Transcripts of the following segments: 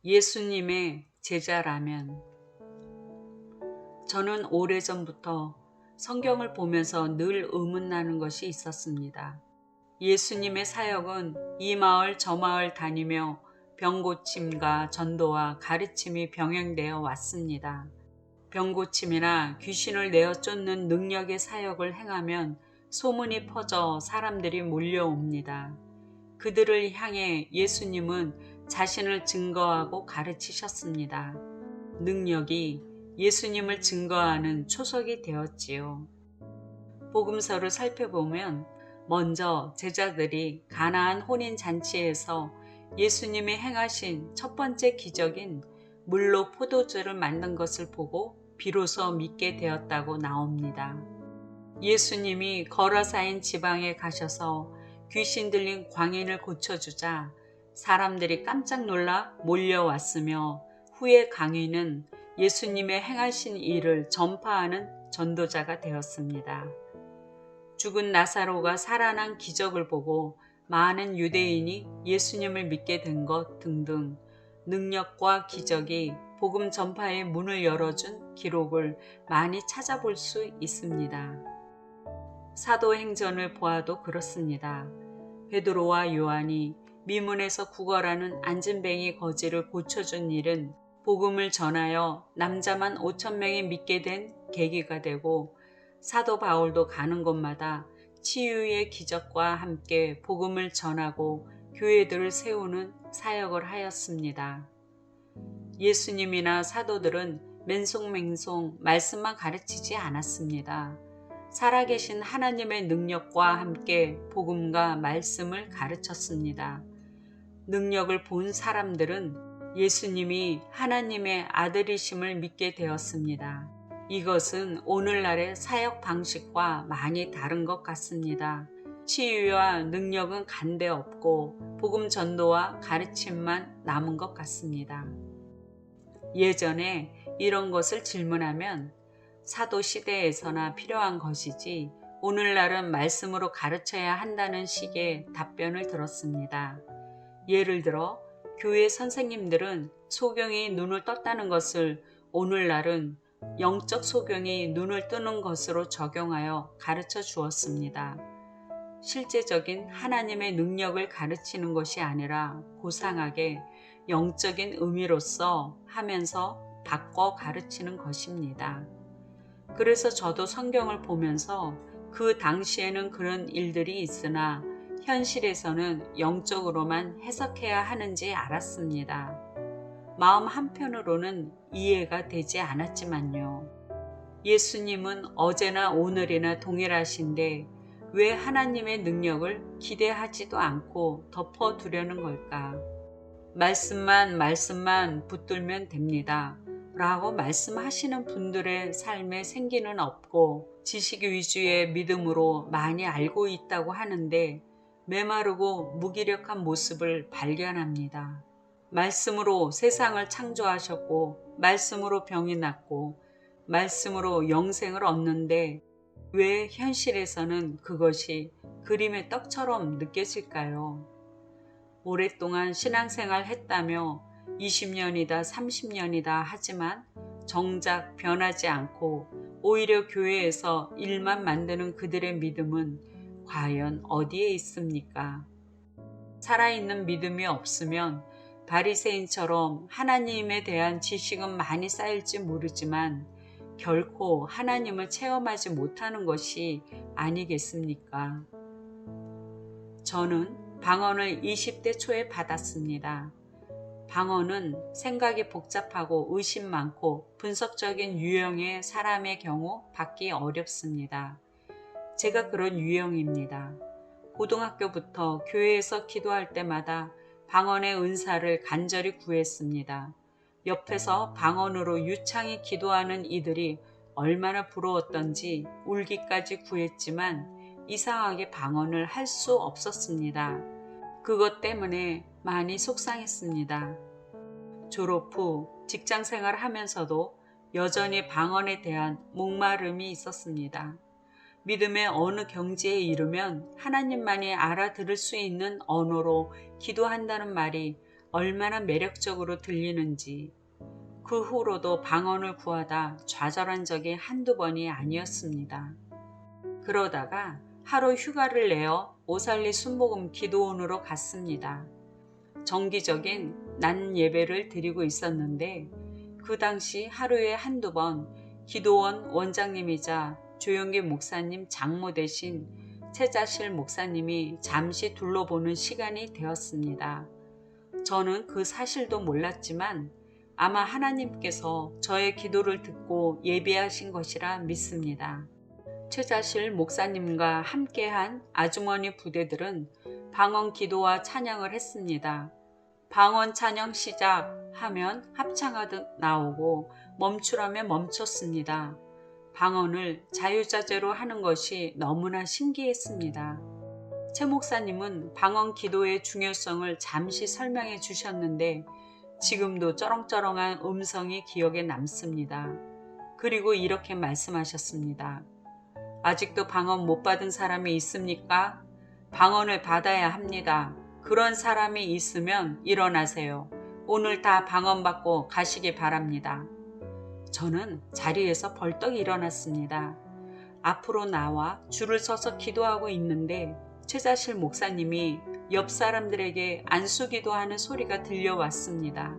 예수님의 제자라면. 저는 오래전부터 성경을 보면서 늘 의문나는 것이 있었습니다. 예수님의 사역은 이 마을 저 마을 다니며 병고침과 전도와 가르침이 병행되어 왔습니다. 병고침이나 귀신을 내어 쫓는 능력의 사역을 행하면 소문이 퍼져 사람들이 몰려옵니다. 그들을 향해 예수님은 자신을 증거하고 가르치셨습니다. 능력이 예수님을 증거하는 초석이 되었지요. 복음서를 살펴보면 먼저 제자들이 가나안 혼인 잔치에서 예수님이 행하신 첫 번째 기적인 물로 포도주를 만든 것을 보고 비로소 믿게 되었다고 나옵니다. 예수님이 거라사인 지방에 가셔서 귀신 들린 광인을 고쳐주자 사람들이 깜짝 놀라 몰려왔으며, 후에 광인은 예수님의 행하신 일을 전파하는 전도자가 되었습니다. 죽은 나사로가 살아난 기적을 보고 많은 유대인이 예수님을 믿게 된 것 등등 능력과 기적이 복음 전파의 문을 열어준 기록을 많이 찾아볼 수 있습니다. 사도행전을 보아도 그렇습니다. 베드로와 요한이 미문에서 구걸하는 안진뱅이 거지를 고쳐준 일은 복음을 전하여 남자만 5,000명이 믿게 된 계기가 되고, 사도 바울도 가는 곳마다 치유의 기적과 함께 복음을 전하고 교회들을 세우는 사역을 하였습니다. 예수님이나 사도들은 맨송맹송 말씀만 가르치지 않았습니다. 살아계신 하나님의 능력과 함께 복음과 말씀을 가르쳤습니다. 능력을 본 사람들은 예수님이 하나님의 아들이심을 믿게 되었습니다. 이것은 오늘날의 사역 방식과 많이 다른 것 같습니다. 치유와 능력은 간데 없고 복음 전도와 가르침만 남은 것 같습니다. 예전에 이런 것을 질문하면 사도 시대에서나 필요한 것이지 오늘날은 말씀으로 가르쳐야 한다는 식의 답변을 들었습니다. 예를 들어 교회 선생님들은 소경이 눈을 떴다는 것을 오늘날은 영적 소경이 눈을 뜨는 것으로 적용하여 가르쳐 주었습니다. 실제적인 하나님의 능력을 가르치는 것이 아니라 고상하게 영적인 의미로서 하면서 바꿔 가르치는 것입니다. 그래서 저도 성경을 보면서 그 당시에는 그런 일들이 있으나 현실에서는 영적으로만 해석해야 하는지 알았습니다. 마음 한편으로는 이해가 되지 않았지만요. 예수님은 어제나 오늘이나 동일하신데 왜 하나님의 능력을 기대하지도 않고 덮어두려는 걸까? 말씀만 붙들면 됩니다 라고 말씀하시는 분들의 삶에 생기는 없고 지식 위주의 믿음으로 많이 알고 있다고 하는데 메마르고 무기력한 모습을 발견합니다. 말씀으로 세상을 창조하셨고 말씀으로 병이 낫고 말씀으로 영생을 얻는데 왜 현실에서는 그것이 그림의 떡처럼 느껴질까요? 오랫동안 신앙생활 했다며 20년이다 30년이다 하지만 정작 변하지 않고 오히려 교회에서 일만 만드는 그들의 믿음은 과연 어디에 있습니까? 살아있는 믿음이 없으면 바리새인처럼 하나님에 대한 지식은 많이 쌓일지 모르지만 결코 하나님을 체험하지 못하는 것이 아니겠습니까? 저는 방언을 20대 초에 받았습니다. 방언은 생각이 복잡하고 의심 많고 분석적인 유형의 사람의 경우 받기 어렵습니다. 제가 그런 유형입니다. 고등학교부터 교회에서 기도할 때마다 방언의 은사를 간절히 구했습니다. 옆에서 방언으로 유창히 기도하는 이들이 얼마나 부러웠던지 울기까지 구했지만 이상하게 방언을 할 수 없었습니다. 그것 때문에 많이 속상했습니다. 졸업 후 직장생활 하면서도 여전히 방언에 대한 목마름이 있었습니다. 믿음의 어느 경지에 이르면 하나님만이 알아들을 수 있는 언어로 기도한다는 말이 얼마나 매력적으로 들리는지. 그 후로도 방언을 구하다 좌절한 적이 한두 번이 아니었습니다. 그러다가 하루 휴가를 내어 오살리 순복음 기도원으로 갔습니다. 정기적인 낮 예배를 드리고 있었는데 그 당시 하루에 한두 번 기도원 원장님이자 조용기 목사님 장모 대신 최자실 목사님이 잠시 둘러보는 시간이 되었습니다. 저는 그 사실도 몰랐지만 아마 하나님께서 저의 기도를 듣고 예비하신 것이라 믿습니다. 최자실 목사님과 함께한 아주머니 부대들은 방언 기도와 찬양을 했습니다. 방언 찬양 시작하면 합창하듯 나오고 멈추라면 멈췄습니다. 방언을 자유자재로 하는 것이 너무나 신기했습니다. 최 목사님은 방언 기도의 중요성을 잠시 설명해 주셨는데 지금도 쩌렁쩌렁한 음성이 기억에 남습니다. 그리고 이렇게 말씀하셨습니다. 아직도 방언 못 받은 사람이 있습니까? 방언을 받아야 합니다. 그런 사람이 있으면 일어나세요. 오늘 다 방언 받고 가시기 바랍니다. 저는 자리에서 벌떡 일어났습니다. 앞으로 나와 줄을 서서 기도하고 있는데 최자실 목사님이 옆 사람들에게 안수기도하는 소리가 들려왔습니다.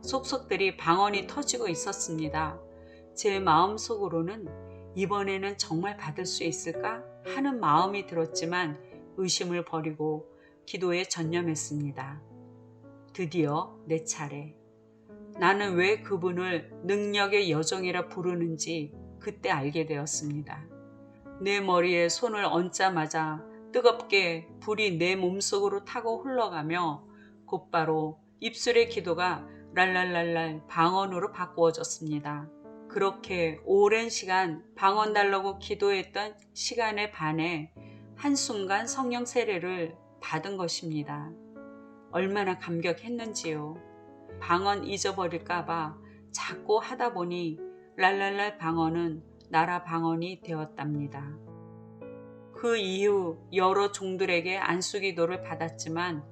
속속들이 방언이 터지고 있었습니다. 제 마음속으로는 이번에는 정말 받을 수 있을까 하는 마음이 들었지만 의심을 버리고 기도에 전념했습니다. 드디어 내 차례. 나는 왜 그분을 능력의 여종이라 부르는지 그때 알게 되었습니다. 내 머리에 손을 얹자마자 뜨겁게 불이 내 몸속으로 타고 흘러가며 곧바로 입술의 기도가 랄랄랄랄 방언으로 바꾸어졌습니다. 그렇게 오랜 시간 방언 달라고 기도했던 시간에 반해 한순간 성령 세례를 받은 것입니다. 얼마나 감격했는지요. 방언 잊어버릴까봐 자꾸 하다 보니 랄랄랄 방언은 나라 방언이 되었답니다. 그 이후 여러 종들에게 안수기도를 받았지만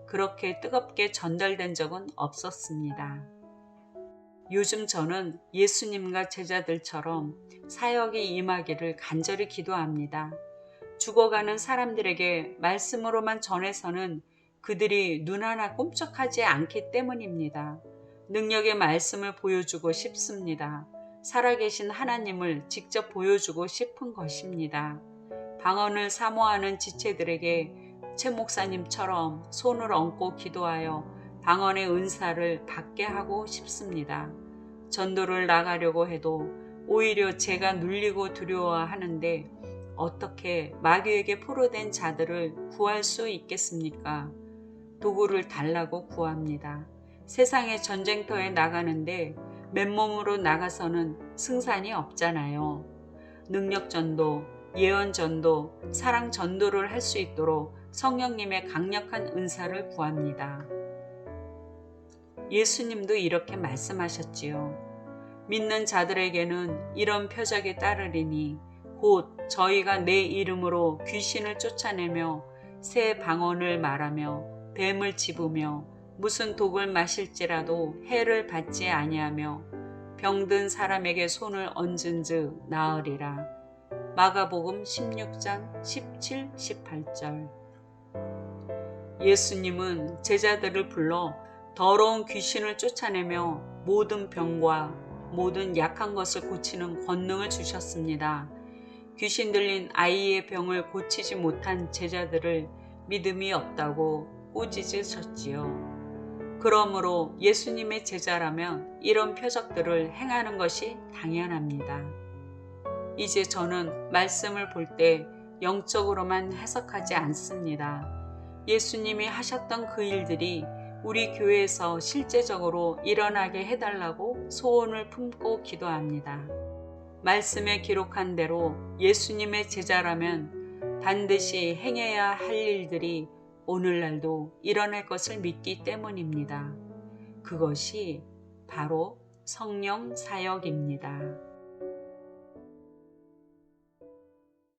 그렇게 뜨겁게 전달된 적은 없었습니다. 요즘 저는 예수님과 제자들처럼 사역이 임하기를 간절히 기도합니다. 죽어가는 사람들에게 말씀으로만 전해서는 그들이 눈 하나 꼼짝하지 않기 때문입니다. 능력의 말씀을 보여주고 싶습니다. 살아계신 하나님을 직접 보여주고 싶은 것입니다. 방언을 사모하는 지체들에게 최 목사님처럼 손을 얹고 기도하여 방언의 은사를 받게 하고 싶습니다. 전도를 나가려고 해도 오히려 제가 눌리고 두려워하는데 어떻게 마귀에게 포로된 자들을 구할 수 있겠습니까? 도구를 달라고 구합니다. 세상의 전쟁터에 나가는데 맨몸으로 나가서는 승산이 없잖아요. 능력전도, 예언전도, 사랑전도를 할 수 있도록 성령님의 강력한 은사를 구합니다. 예수님도 이렇게 말씀하셨지요. 믿는 자들에게는 이런 표적이 따르리니 곧 저희가 내 이름으로 귀신을 쫓아내며 새 방언을 말하며 뱀을 집으며 무슨 독을 마실지라도 해를 받지 아니하며 병든 사람에게 손을 얹은즉 나으리라. 마가복음 16장 17, 18절. 예수님은 제자들을 불러 더러운 귀신을 쫓아내며 모든 병과 모든 약한 것을 고치는 권능을 주셨습니다. 귀신 들린 아이의 병을 고치지 못한 제자들을 믿음이 없다고 꾸짖으셨지요. 그러므로 예수님의 제자라면 이런 표적들을 행하는 것이 당연합니다. 이제 저는 말씀을 볼 때 영적으로만 해석하지 않습니다. 예수님이 하셨던 그 일들이 우리 교회에서 실제적으로 일어나게 해달라고 소원을 품고 기도합니다. 말씀에 기록한 대로 예수님의 제자라면 반드시 행해야 할 일들이 오늘날도 일어날 것을 믿기 때문입니다. 그것이 바로 성령 사역입니다.